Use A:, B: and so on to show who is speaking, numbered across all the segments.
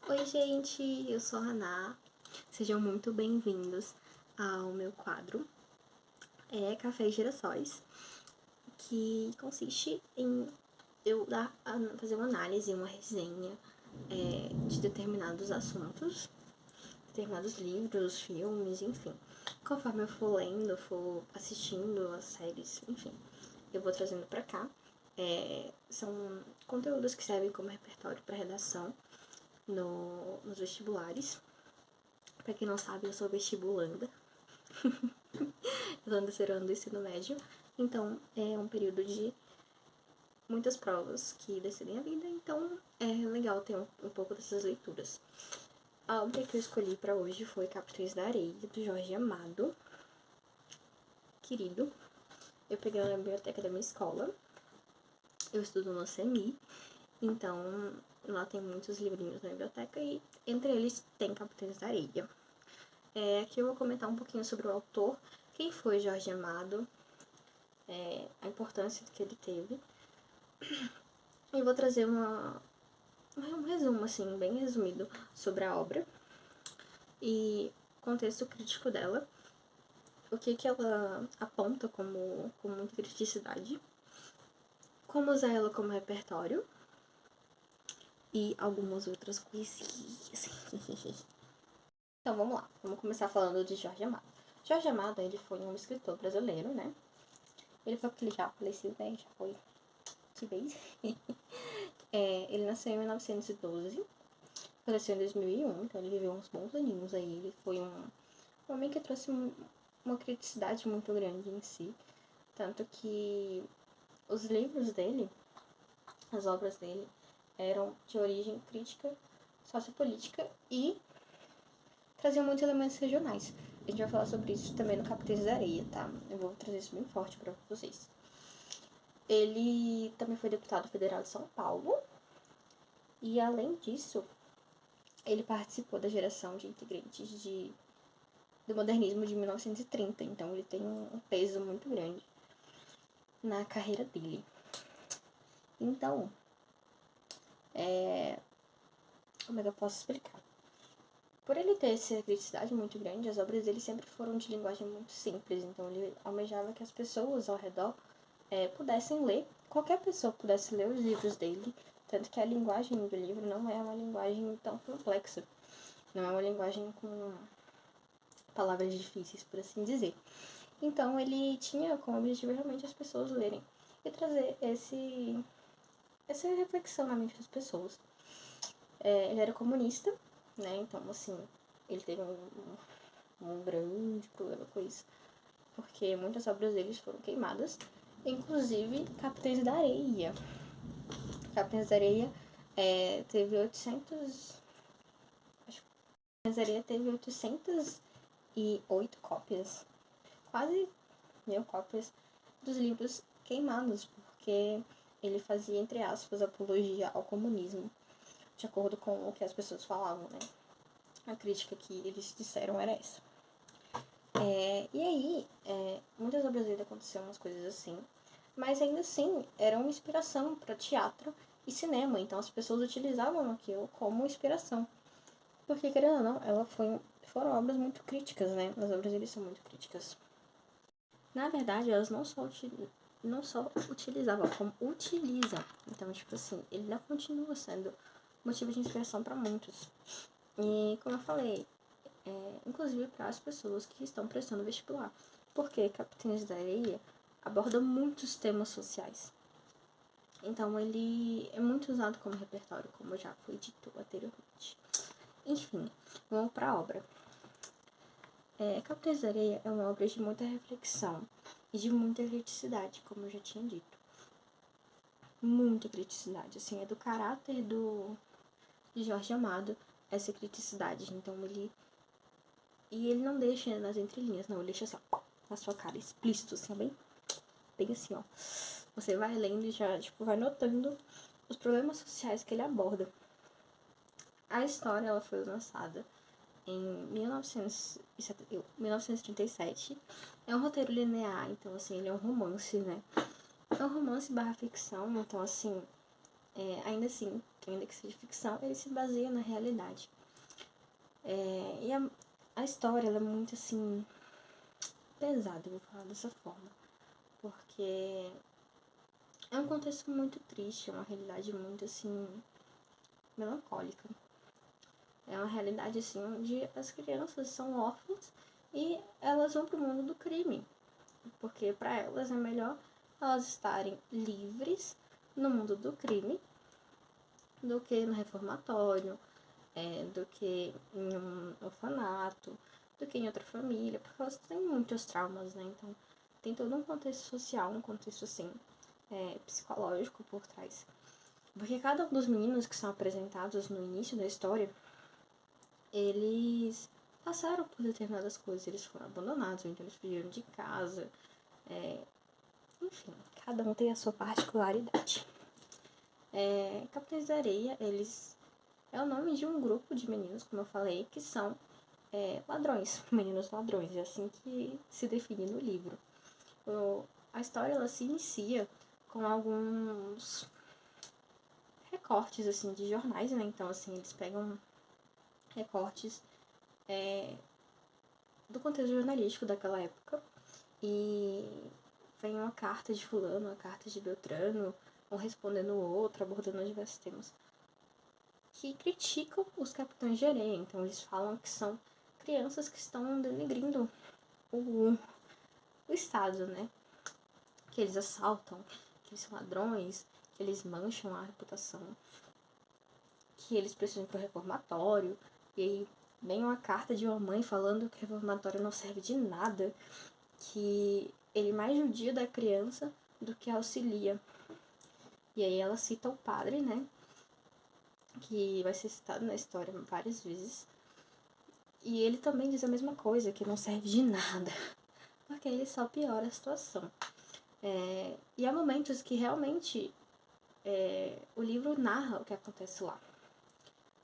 A: Oi, gente, eu sou a Haná. Sejam muito bem-vindos ao meu quadro Café e Girassóis, que consiste em fazer uma análise, uma resenha de determinados assuntos, determinados livros, filmes, enfim. Conforme eu for lendo, for assistindo as séries, enfim, eu vou trazendo pra cá. São conteúdos que servem como repertório para redação nos vestibulares. Pra quem não sabe, eu sou vestibulanda. Eu ando terceiro do ensino médio. Então, é um período de muitas provas que decidem a vida. Então, é legal ter um pouco dessas leituras. A obra que eu escolhi pra hoje foi Capitães da Areia, do Jorge Amado. Querido. Eu peguei na biblioteca da minha escola. Eu estudo no CEMI. Então, lá tem muitos livrinhos na biblioteca e entre eles tem Capitães da Areia. Aqui eu vou comentar um pouquinho sobre o autor, quem foi Jorge Amado, a importância que ele teve. E vou trazer um resumo, assim, bem resumido sobre a obra e contexto crítico dela, o que ela aponta como muita criticidade, como usar ela como repertório e algumas outras coisinhas. Então vamos lá, vamos começar falando de Jorge Amado. Jorge Amado, ele foi um escritor brasileiro, né? Ele foi porque ele já faleceu, né? Já foi de vez. Ele nasceu em 1912, faleceu em 2001, então ele viveu uns bons aninhos aí. Ele foi um homem que trouxe uma criticidade muito grande em si, tanto que os livros dele, as obras dele, eram de origem crítica, sociopolítica e traziam muitos elementos regionais. A gente vai falar sobre isso também no Capitães da Areia, tá? Eu vou trazer isso bem forte pra vocês. Ele também foi deputado federal de São Paulo e, além disso, ele participou da geração de integrantes do modernismo de 1930, então ele tem um peso muito grande na carreira dele. Então, como é que eu posso explicar? Por ele ter essa criticidade muito grande, as obras dele sempre foram de linguagem muito simples, então ele almejava que as pessoas ao redor pudessem ler, qualquer pessoa pudesse ler os livros dele, tanto que a linguagem do livro não é uma linguagem tão complexa, não é uma linguagem com palavras difíceis, por assim dizer. Então ele tinha como objetivo realmente as pessoas lerem e trazer essa reflexão na mente das pessoas. Ele era comunista, né? Então, assim, ele teve um grande problema com isso, porque muitas obras deles foram queimadas, inclusive Capitães da Areia. Capitães da Areia teve 800... Acho que Capitães da Areia teve 808 cópias, quase 1000 cópias dos livros queimados, porque ele fazia, entre aspas, apologia ao comunismo, de acordo com o que as pessoas falavam, né? A crítica que eles disseram era essa. E aí, muitas obras dele aconteceram umas coisas assim, mas ainda assim era uma inspiração para teatro e cinema, então as pessoas utilizavam aquilo como inspiração. Porque, querendo ou não, foram obras muito críticas, né? As obras dele são muito críticas. Na verdade, elas não só utilizavam, como utilizam. Então, tipo assim, ele ainda continua sendo motivo de inspiração para muitos. E, como eu falei, inclusive para as pessoas que estão prestando vestibular. Porque Capitães da Areia aborda muitos temas sociais. Então, ele é muito usado como repertório, como já foi dito anteriormente. Enfim, vamos para a obra. Capitães da Areia é uma obra de muita reflexão e de muita criticidade, como eu já tinha dito. Muita criticidade, assim, é do caráter de Jorge Amado essa criticidade. Então ele não deixa nas entrelinhas, não, ele deixa assim, ó, na sua cara, explícito, assim, bem assim, ó. Você vai lendo e já, tipo, vai notando os problemas sociais que ele aborda. A história, ela foi lançada em 1937. É um roteiro linear, então, assim, ele é um romance, né? É um romance barra ficção, então, assim, ainda assim, ainda que seja ficção, ele se baseia na realidade. E a história, ela é muito, assim, pesada, eu vou falar dessa forma. Porque é um contexto muito triste, é uma realidade muito, assim, melancólica. É uma realidade, assim, onde as crianças são órfãs e elas vão pro mundo do crime. Porque para elas é melhor elas estarem livres no mundo do crime do que no reformatório, do que em um orfanato, do que em outra família, porque elas têm muitos traumas, né? Então tem todo um contexto social, um contexto assim, psicológico por trás. Porque cada um dos meninos que são apresentados no início da história, eles passaram por determinadas coisas, eles foram abandonados, então eles fugiram de casa, enfim, cada um tem a sua particularidade. Capitães da Areia, eles é o nome de um grupo de meninos, como eu falei, que são ladrões, meninos ladrões, é assim que se define no livro. A história, ela se inicia com alguns recortes, assim, de jornais, né? Então, assim, eles pegam recortes do contexto jornalístico daquela época e vem uma carta de fulano, uma carta de Beltrano, um respondendo o outro, abordando diversos temas que criticam os capitães de areia. Então eles falam que são crianças que estão denegrindo o Estado, né? Que eles assaltam, que eles são ladrões, que eles mancham a reputação, que eles precisam ir pro reformatório. E aí vem uma carta de uma mãe falando que o reformatório não serve de nada, que ele mais judia da criança do que auxilia. E aí ela cita o padre, né? Que vai ser citado na história várias vezes. E ele também diz a mesma coisa, que não serve de nada. Porque ele só piora a situação. E há momentos que realmente o livro narra o que acontece lá,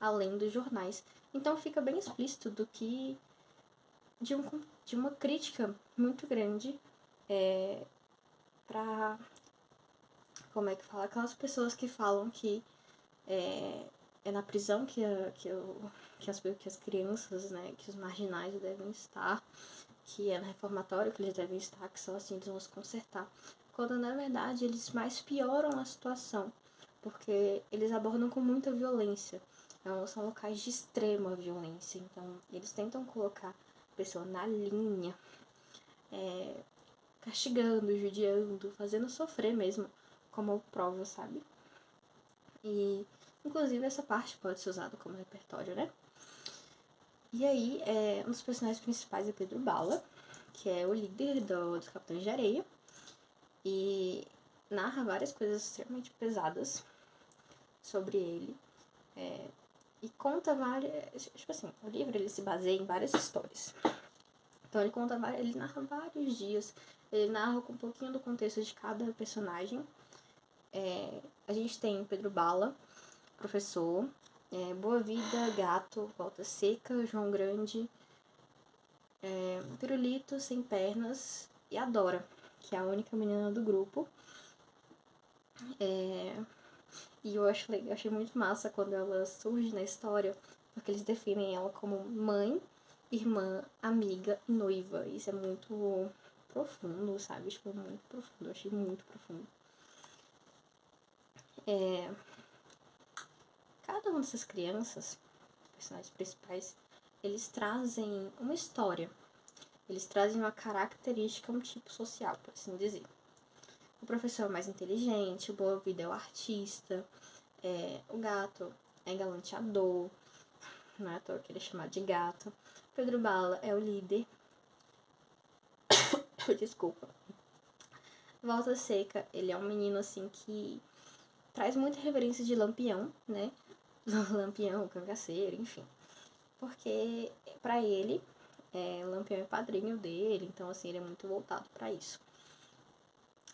A: além dos jornais. Então fica bem explícito do que de uma crítica muito grande para, como é que fala, aquelas pessoas que falam que é na prisão que as crianças, né, que os marginais devem estar, que é no reformatório que eles devem estar, que só assim eles vão se consertar. Quando na verdade eles mais pioram a situação, porque eles abordam com muita violência. São locais de extrema violência, então eles tentam colocar a pessoa na linha, castigando, judiando, fazendo sofrer mesmo, como prova, sabe? E, inclusive, essa parte pode ser usada como repertório, né? E aí, um dos personagens principais é Pedro Bala, que é o líder dos Capitães de Areia, e narra várias coisas extremamente pesadas sobre ele, e conta várias... Tipo assim, o livro ele se baseia em várias histórias. Então ele narra vários dias, ele narra com um pouquinho do contexto de cada personagem. A gente tem Pedro Bala, professor, Boa Vida, Gato, Volta Seca, João Grande, Pirulito, Sem Pernas e a Dora, que é a única menina do grupo. E eu achei muito massa quando ela surge na história, porque eles definem ela como mãe, irmã, amiga e noiva. Isso é muito profundo, sabe? Tipo, muito profundo. Eu achei muito profundo. Cada uma dessas crianças, personagens principais, eles trazem uma história. Eles trazem uma característica, um tipo social, por assim dizer. O professor é o mais inteligente, o Boa Vida é o artista, o gato é galanteador, não é à toa que ele é chamado de gato. Pedro Bala é o líder. Desculpa. Volta Seca, ele é um menino assim que traz muita reverência de Lampião, né? Lampião, cangaceiro, enfim. Porque pra ele, Lampião é padrinho dele, então assim, ele é muito voltado pra isso.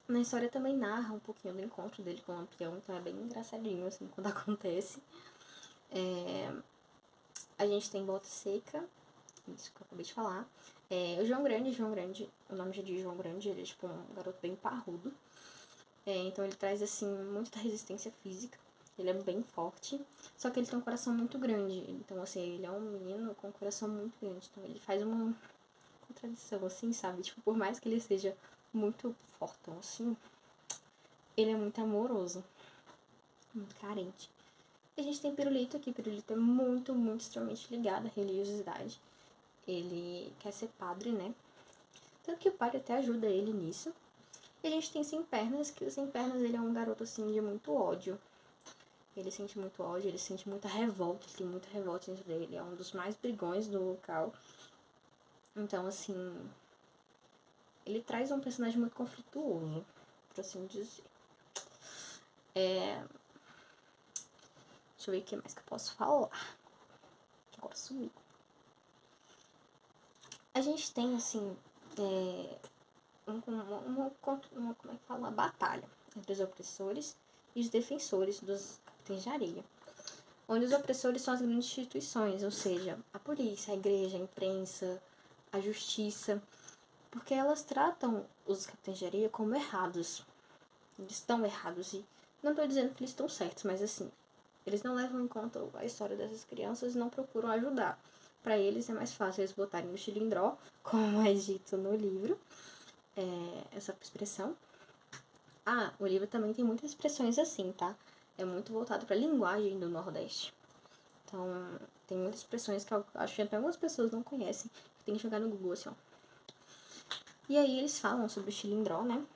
A: Na história também narra um pouquinho do encontro dele com o Lampião, então é bem engraçadinho, assim, quando acontece. A gente tem Volta Seca, isso que eu acabei de falar. O João Grande, o nome já diz João Grande, ele é tipo um garoto bem parrudo. Então ele traz, assim, muita resistência física. Ele é bem forte, só que ele tem um coração muito grande. Então, assim, ele é um menino com um coração muito grande. Então, ele faz uma contradição, assim, sabe? Tipo, por mais que ele seja muito fortão, assim, ele é muito amoroso, muito carente. E a gente tem Pirulito aqui. Pirulito é muito, muito, extremamente ligado à religiosidade. Ele quer ser padre, né? Tanto que o padre até ajuda ele nisso. E a gente tem Sem Pernas, que o Sem Pernas, ele é um garoto, assim, de muito ódio. Ele sente muito ódio, ele sente muita revolta, ele tem muita revolta dentro dele. É um dos mais brigões do local. Então, assim, ele traz um personagem muito conflituoso, por assim dizer. Deixa eu ver o que mais que eu posso falar. Que agora sumiu. A gente tem, assim, como é que fala? Uma batalha entre os opressores e os defensores dos capitães de areia. Onde os opressores são as grandes instituições, ou seja, a polícia, a igreja, a imprensa, a justiça, porque elas tratam os capitães de areia como errados. Eles estão errados e não estou dizendo que eles estão certos, mas assim, eles não levam em conta a história dessas crianças e não procuram ajudar. Para eles é mais fácil eles botarem no chilindró, como é dito no livro, essa expressão. Ah, o livro também tem muitas expressões assim, tá? É muito voltado para a linguagem do Nordeste. Então, tem muitas expressões que eu acho que até algumas pessoas não conhecem. Tem que jogar no Google, assim, ó. E aí eles falam sobre o chilindró, né?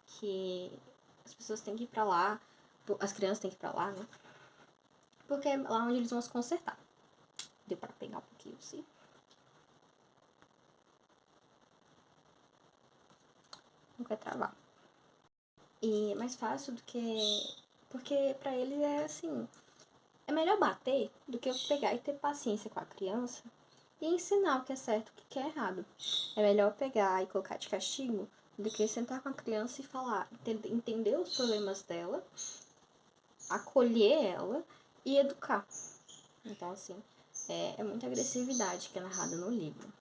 A: Que as pessoas têm que ir pra lá, as crianças têm que ir pra lá, né? Porque é lá onde eles vão se consertar. Deu pra pegar um pouquinho, sim. Não quer travar. E é mais fácil do que... Porque pra eles é assim... É melhor bater do que eu pegar e ter paciência com a criança e ensinar o que é certo e o que é errado. É melhor pegar e colocar de castigo do que sentar com a criança e falar, entender os problemas dela, acolher ela e educar. Então, assim, é muita agressividade que é narrada no livro.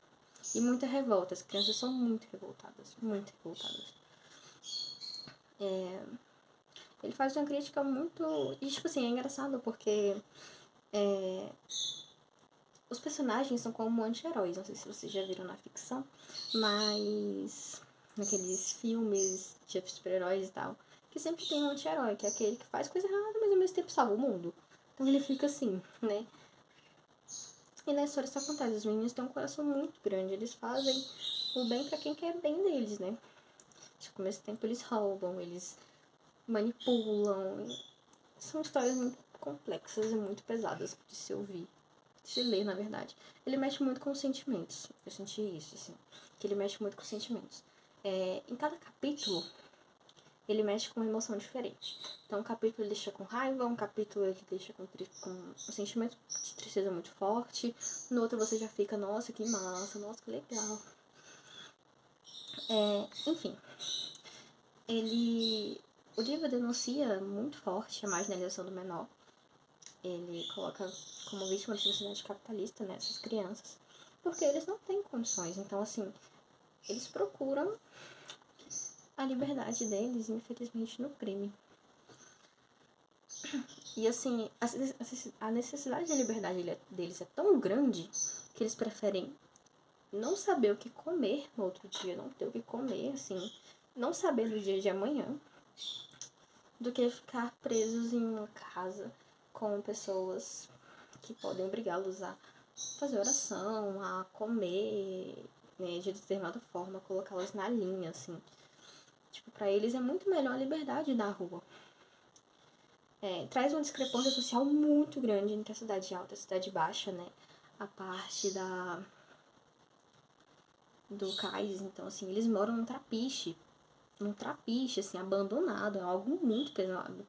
A: E muita revolta. As crianças são muito revoltadas. Muito revoltadas. Ele faz uma crítica muito... E, tipo assim, é engraçado porque... Os personagens são como anti-heróis. Não sei se vocês já viram na ficção. Mas... Naqueles filmes de super-heróis e tal. Que sempre tem um anti-herói. Que é aquele que faz coisa errada, mas ao mesmo tempo salva o mundo. Então ele fica assim, né? E na história isso acontece, os meninos têm um coração muito grande, eles fazem o bem pra quem quer bem deles, né? Tipo, ao mesmo tempo eles roubam, eles manipulam. São histórias muito complexas e muito pesadas de se ouvir, de se ler, na verdade. Ele mexe muito com os sentimentos, eu senti isso, assim, que ele mexe muito com os sentimentos. Em cada capítulo, ele mexe com uma emoção diferente. Então, um capítulo ele deixa com raiva, um capítulo ele deixa com um sentimento de tristeza muito forte, no outro você já fica, nossa, que massa, nossa, que legal. Enfim, o livro denuncia muito forte a marginalização do menor. Ele coloca como vítima da sociedade capitalista, né, essas crianças, porque eles não têm condições. Então, assim, eles procuram a liberdade deles, infelizmente, no crime. E assim, a necessidade de liberdade deles é tão grande que eles preferem não saber o que comer no outro dia, não ter o que comer, assim, não saber do dia de amanhã, do que ficar presos em uma casa com pessoas que podem obrigá-los a fazer oração, a comer, né, de determinada forma, colocá-los na linha, assim. Tipo, pra eles é muito melhor a liberdade da rua. Traz uma discrepância social muito grande entre a cidade alta e a cidade baixa, né? A parte do cais, então, assim, eles moram num trapiche, assim, abandonado, é algo muito pesado.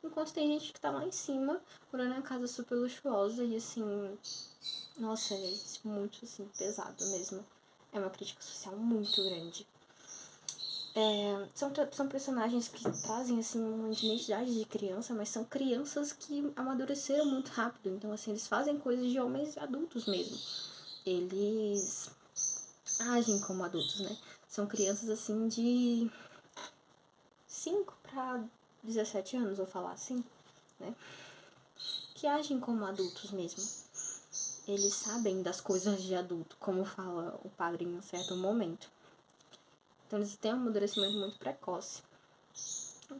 A: Enquanto tem gente que tá lá em cima, morando em casa super luxuosa e, assim, nossa, é muito, assim, pesado mesmo. É uma crítica social muito grande. São personagens que trazem, assim, uma identidade de criança, mas são crianças que amadureceram muito rápido. Então, assim, eles fazem coisas de homens adultos mesmo. Eles agem como adultos, né? São crianças, assim, de 5 para 17 anos, vou falar assim, né? Que agem como adultos mesmo. Eles sabem das coisas de adulto, como fala o padre em um certo momento. Então eles têm um amadurecimento muito precoce. O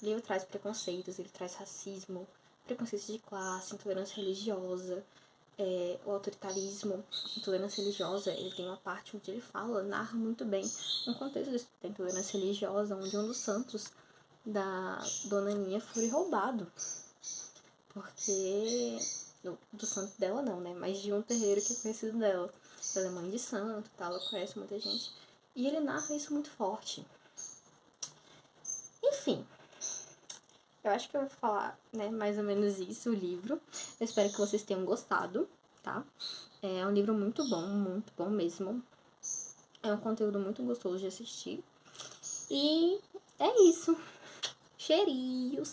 A: livro traz preconceitos, ele traz racismo, preconceitos de classe, intolerância religiosa, o autoritarismo, intolerância religiosa. Ele tem uma parte onde ele narra muito bem um contexto da intolerância religiosa, onde um dos santos da Dona Aninha foi roubado. Porque... do santo dela não, né? Mas de um terreiro que é conhecido dela. Ela é mãe de santo, tal, ela conhece muita gente. E ele narra isso muito forte. Enfim, eu acho que eu vou falar, né, mais ou menos isso, o livro. Eu espero que vocês tenham gostado, tá? É um livro muito bom mesmo. É um conteúdo muito gostoso de assistir. E é isso. Cheirinhos!